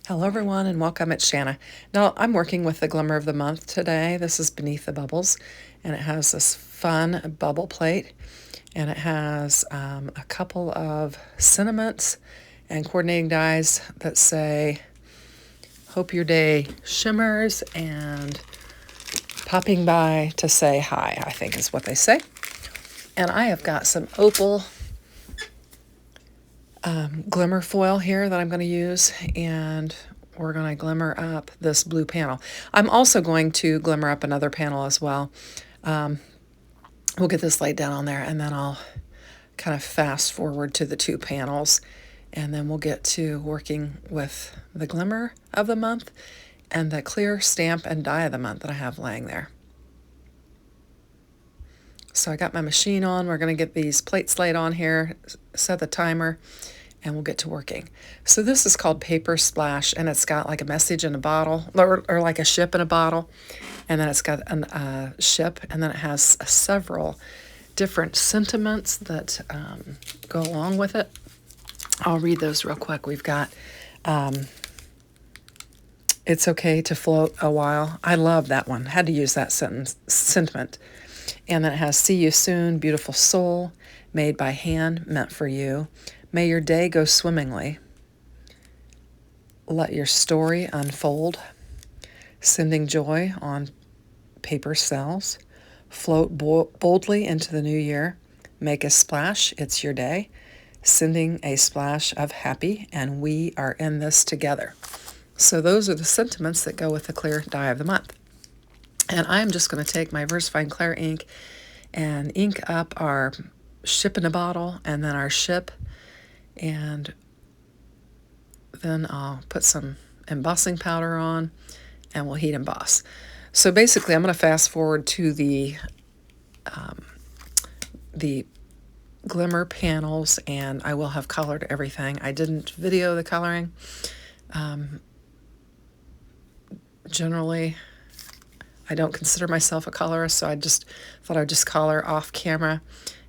Hello everyone and welcome, it's Shanna. Now I'm working with the Glimmer of the Month today. This is Beneath the Bubbles and it has this fun bubble plate and it has a couple of sentiments and coordinating dies that say hope your day shimmers and popping by to say hi, I think is what they say. And I have got some opal glimmer foil here that I'm going to use, and we're going to glimmer up this blue panel. I'm also going to glimmer up another panel as well. We'll get this laid down on there and then I'll kind of fast forward to the two panels and then we'll get to working with the Glimmer of the Month and the clear stamp and die of the month that I have laying there. So I got my machine on. We're going to get these plates laid on here, set the timer, and we'll get to working. So this is called Paper Splash, and it's got like a message in a bottle, or like a ship in a bottle, and then it's got a ship, and then it has several different sentiments that go along with it. I'll read those real quick. We've got it's okay to float a while. I love that one. Had to use that sentiment. And then it has see you soon, beautiful soul, made by hand, meant for you. May your day go swimmingly. Let your story unfold. Sending joy on paper cells. Float boldly into the new year. Make a splash, it's your day. Sending a splash of happy, and we are in this together. So those are the sentiments that go with the clear die of the month. And I'm just going to take my VersaFine Clear ink and ink up our ship in a bottle and then our ship. And then I'll put some embossing powder on and we'll heat emboss. So basically I'm going to fast forward to the Glimmer panels, and I will have colored everything. I didn't video the coloring. Generally, I don't consider myself a colorist, so I just thought I'd just color off camera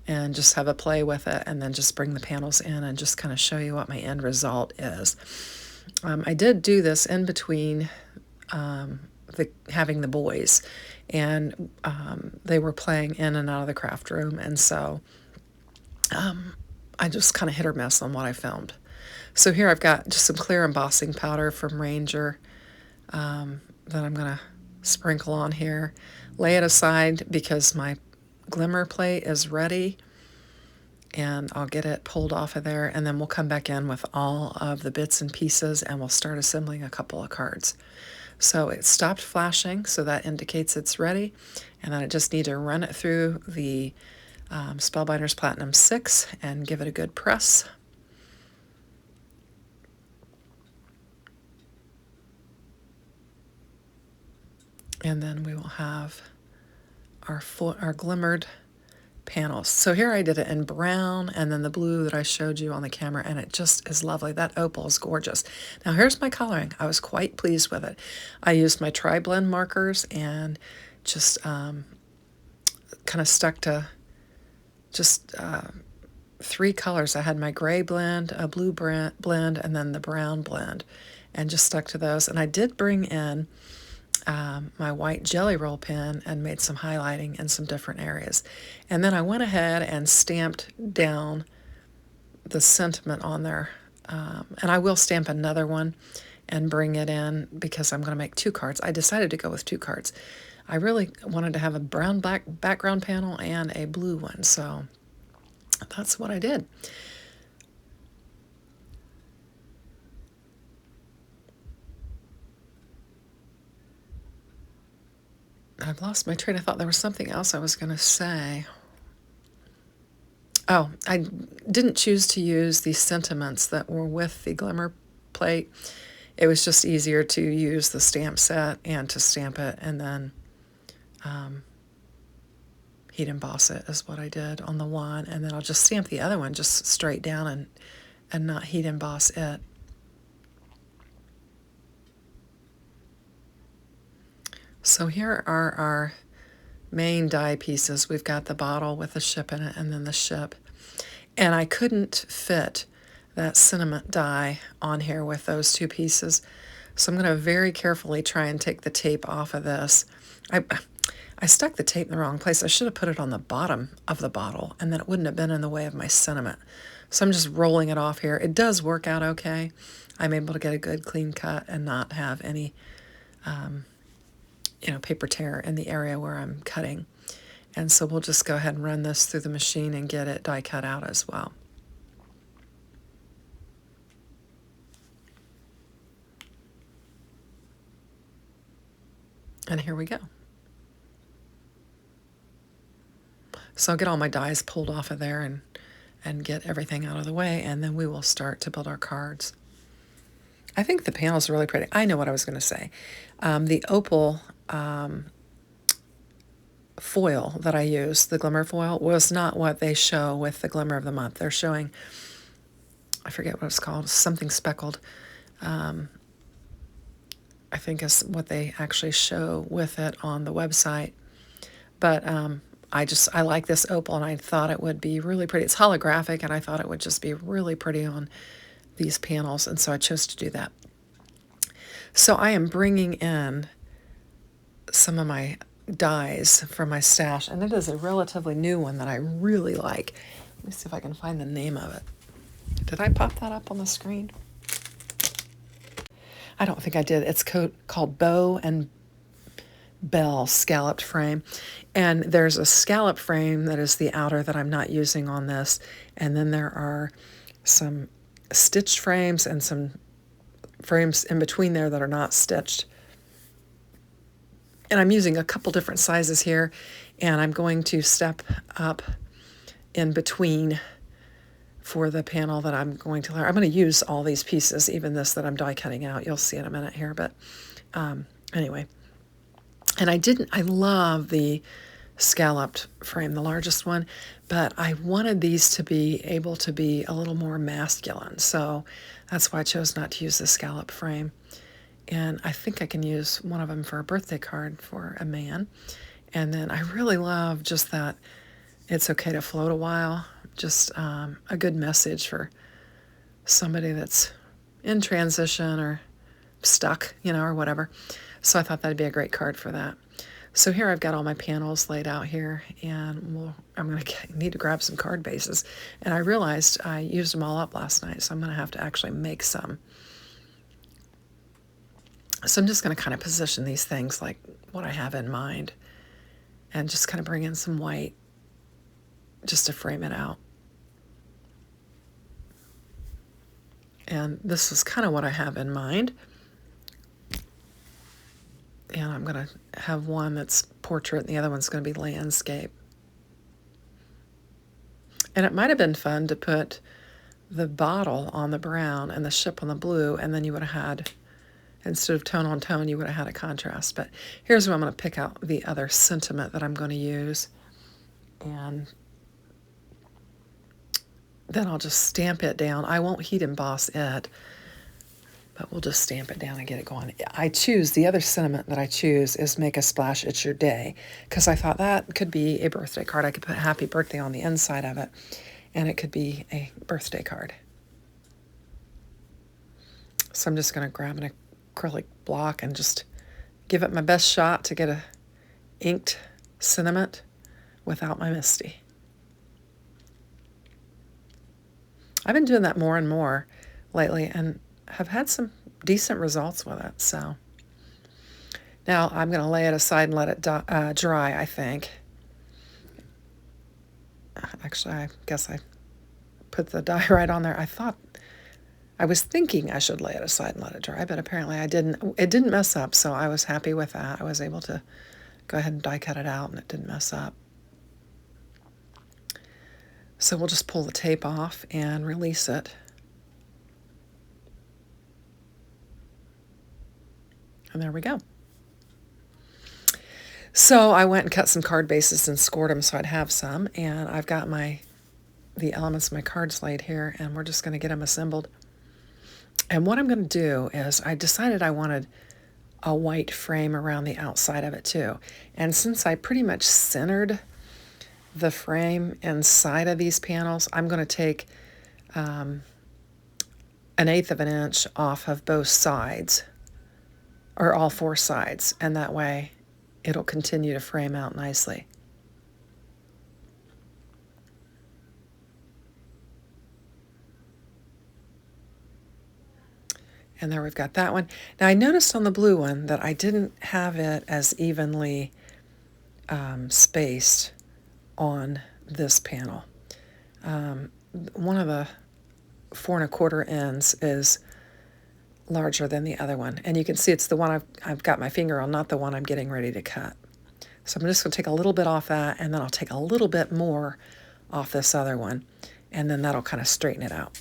and just have a play with it and then just bring the panels in and just kind of show you what my end result is. I did do this in between having the boys, and they were playing in and out of the craft room, and so I just kind of hit or miss on what I filmed. So here I've got just some clear embossing powder from Ranger that I'm going to sprinkle on here. Lay it aside because my glimmer plate is ready, and I'll get it pulled off of there, and then we'll come back in with all of the bits and pieces and we'll start assembling a couple of cards. So it stopped flashing, so that indicates it's ready, and then I just need to run it through the Spellbinders Platinum 6 and give it a good press. And then we will have our glimmered panels. So here I did it in brown and then the blue that I showed you on the camera, and it just is lovely. That opal is gorgeous. Now here's my coloring. I was quite pleased with it. I used my tri-blend markers and just kind of stuck to just 3 colors. I had my gray blend, a blue blend, and then the brown blend, and just stuck to those. And I did bring in my white jelly roll pen and made some highlighting in some different areas. And then I went ahead and stamped down the sentiment on there. And I will stamp another one and bring it in because I'm going to make 2 cards. I decided to go with 2 cards. I really wanted to have a brown black background panel and a blue one, so that's what I did. I've lost my train of thought. There was something else I was going to say. Oh, I didn't choose to use these sentiments that were with the Glimmer plate. It was just easier to use the stamp set and to stamp it and then heat emboss it is what I did on the one, and then I'll just stamp the other one just straight down and not heat emboss it. So here are our main die pieces. We've got the bottle with the ship in it and then the ship. And I couldn't fit that cinnamon dye on here with those two pieces. So I'm going to very carefully try and take the tape off of this. I stuck the tape in the wrong place. I should have put it on the bottom of the bottle, and then it wouldn't have been in the way of my cinnamon. So I'm just rolling it off here. It does work out okay. I'm able to get a good clean cut and not have any paper tear in the area where I'm cutting. And so we'll just go ahead and run this through the machine and get it die cut out as well. And here we go. So I'll get all my dies pulled off of there and get everything out of the way, and then we will start to build our cards. I think the panel's really pretty. I know what I was going to say. The opal foil that I used, the Glimmer foil, was not what they show with the Glimmer of the Month. They're showing, I forget what it's called, something speckled. I think is what they actually show with it on the website. But I like this opal, and I thought it would be really pretty. It's holographic, and I thought it would just be really pretty on these panels, and so I chose to do that. So I am bringing in some of my dies from my stash, and it is a relatively new one that I really like. Let me see if I can find the name of it. Did I pop that up on the screen? I don't think I did. It's called Bow and Bell Scalloped Frame. And there's a scallop frame that is the outer that I'm not using on this. And then there are some stitched frames and some frames in between there that are not stitched. And I'm using a couple different sizes here, and I'm going to step up in between for the panel that I'm going to learn. I'm going to use all these pieces, even this that I'm die cutting out. You'll see in a minute here, but anyway. And I love the scalloped frame, the largest one, but I wanted these to be able to be a little more masculine, so that's why I chose not to use the scallop frame. And I think I can use one of them for a birthday card for a man. And then I really love just that it's okay to float a while, just a good message for somebody that's in transition or stuck, or whatever. So I thought that'd be a great card for that. So here I've got all my panels laid out here, and I'm going to need to grab some card bases. And I realized I used them all up last night, so I'm going to have to actually make some. So I'm just going to kind of position these things like what I have in mind, and just kind of bring in some white just to frame it out. And this is kind of what I have in mind. And I'm going to have one that's portrait, and the other one's going to be landscape. And it might have been fun to put the bottle on the brown and the ship on the blue, and then you would have had, instead of tone on tone, you would have had a contrast. But here's where I'm going to pick out the other sentiment that I'm going to use. And then I'll just stamp it down. I won't heat emboss it, but we'll just stamp it down and get it going. The other sentiment that I choose is Make a Splash, It's Your Day, because I thought that could be a birthday card. I could put Happy Birthday on the inside of it, and it could be a birthday card. So I'm just going to grab an acrylic block and just give it my best shot to get a inked sentiment without my Misty. I've been doing that more and more lately, and have had some decent results with it. So now I'm going to lay it aside and let it dry, I think. Actually, I guess I put the dye right on there. I was thinking I should lay it aside and let it dry, but apparently I didn't. It didn't mess up, so I was happy with that. I was able to go ahead and die cut it out, and it didn't mess up. So we'll just pull the tape off and release it. And there we go. So I went and cut some card bases and scored them so I'd have some. And I've got the elements of my cards laid here, and we're just going to get them assembled. And what I'm going to do is I decided I wanted a white frame around the outside of it too. And since I pretty much centered the frame inside of these panels, I'm going to take 1/8 of an inch off of both sides, or all 4 sides, and that way it'll continue to frame out nicely. And there we've got that one. Now I noticed on the blue one that I didn't have it as evenly spaced on this panel. One of the 4 1/4 ends is larger than the other one, and you can see it's the one I've got my finger on, not the one I'm getting ready to cut. So I'm just going to take a little bit off that, and then I'll take a little bit more off this other one, and then that'll kind of straighten it out.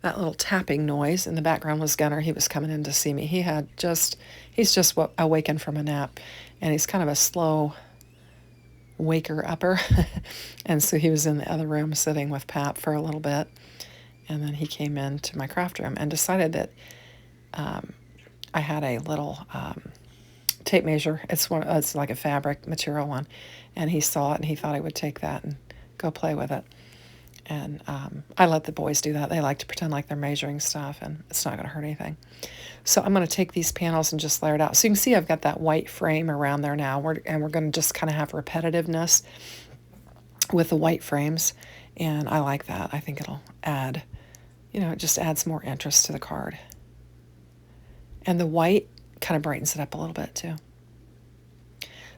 That little tapping noise in the background was Gunner. He was coming in to see me. He's just awakened from a nap, and he's kind of a slow waker upper. And so he was in the other room sitting with Pap for a little bit, and then he came into my craft room and decided that I had a little tape measure. It's like a fabric material one, and he saw it and he thought I would take that and go play with it. And I let the boys do that. They like to pretend like they're measuring stuff, and it's not going to hurt anything. So I'm going to take these panels and just layer it out. So you can see I've got that white frame around there now, and we're going to just kind of have repetitiveness with the white frames, and I like that. I think it'll add, it just adds more interest to the card. And the white kind of brightens it up a little bit too.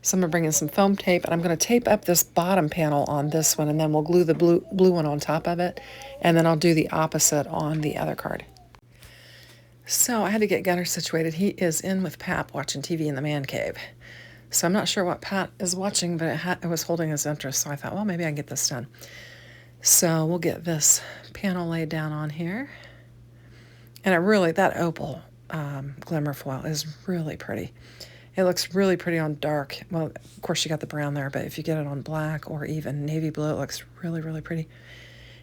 So I'm going to bring in some foam tape, and I'm going to tape up this bottom panel on this one, and then we'll glue the blue one on top of it, and then I'll do the opposite on the other card. So I had to get Gunner situated. He is in with Pap watching TV in the man cave. So I'm not sure what Pat is watching, but it was holding his interest, so I thought, well, maybe I can get this done. So we'll get this panel laid down on here. And that opal glimmer foil is really pretty. It looks really pretty on dark. Well, of course you got the brown there, but if you get it on black or even navy blue, it looks really, really pretty.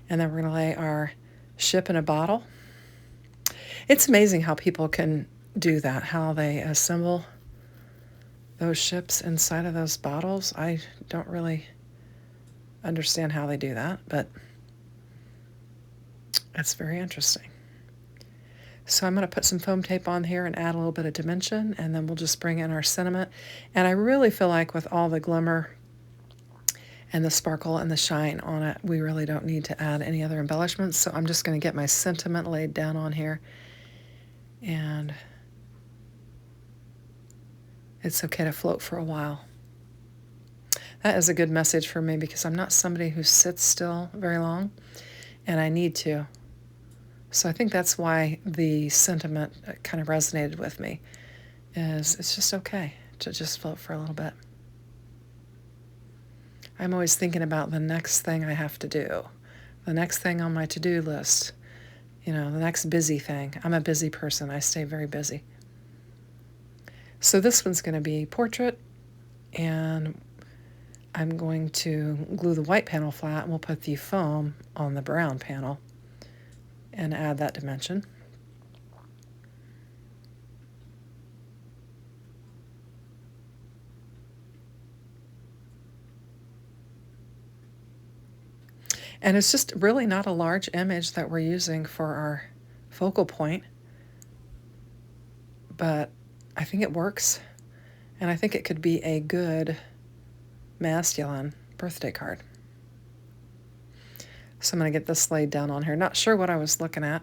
And then we're going to lay our ship in a bottle. It's amazing how people can do that, how they assemble those ships inside of those bottles. I don't really understand how they do that, but it's very interesting. So I'm going to put some foam tape on here and add a little bit of dimension, and then we'll just bring in our sentiment. And I really feel like with all the glimmer and the sparkle and the shine on it, we really don't need to add any other embellishments. So I'm just going to get my sentiment laid down on here. And it's okay to float for a while. That is a good message for me because I'm not somebody who sits still very long, and I need to. So I think that's why the sentiment kind of resonated with me, is it's just okay to just float for a little bit. I'm always thinking about the next thing I have to do, the next thing on my to-do list, the next busy thing. I'm a busy person. I stay very busy. So this one's going to be portrait, and I'm going to glue the white panel flat, and we'll put the foam on the brown panel and add that dimension. And it's just really not a large image that we're using for our focal point, but I think it works, and I think it could be a good masculine birthday card. So I'm going to get this laid down on here. Not sure what I was looking at.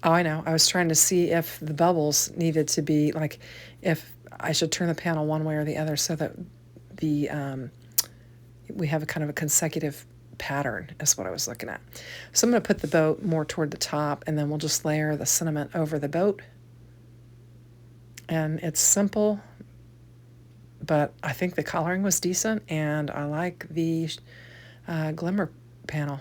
Oh, I know. I was trying to see if the bubbles needed to be, like, if I should turn the panel one way or the other so that we have a kind of a consecutive pattern is what I was looking at. So I'm going to put the boat more toward the top, and then we'll just layer the sentiment over the boat. And it's simple, but I think the coloring was decent, and I like the glimmer panel.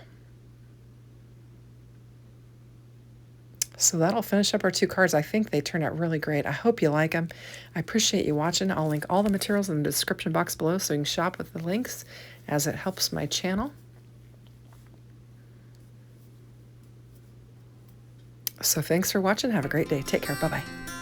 So that'll finish up our 2 cards. I think they turned out really great. I hope you like them. I appreciate you watching. I'll link all the materials in the description box below so you can shop with the links, as it helps my channel. So thanks for watching. Have a great day. Take care. Bye-bye.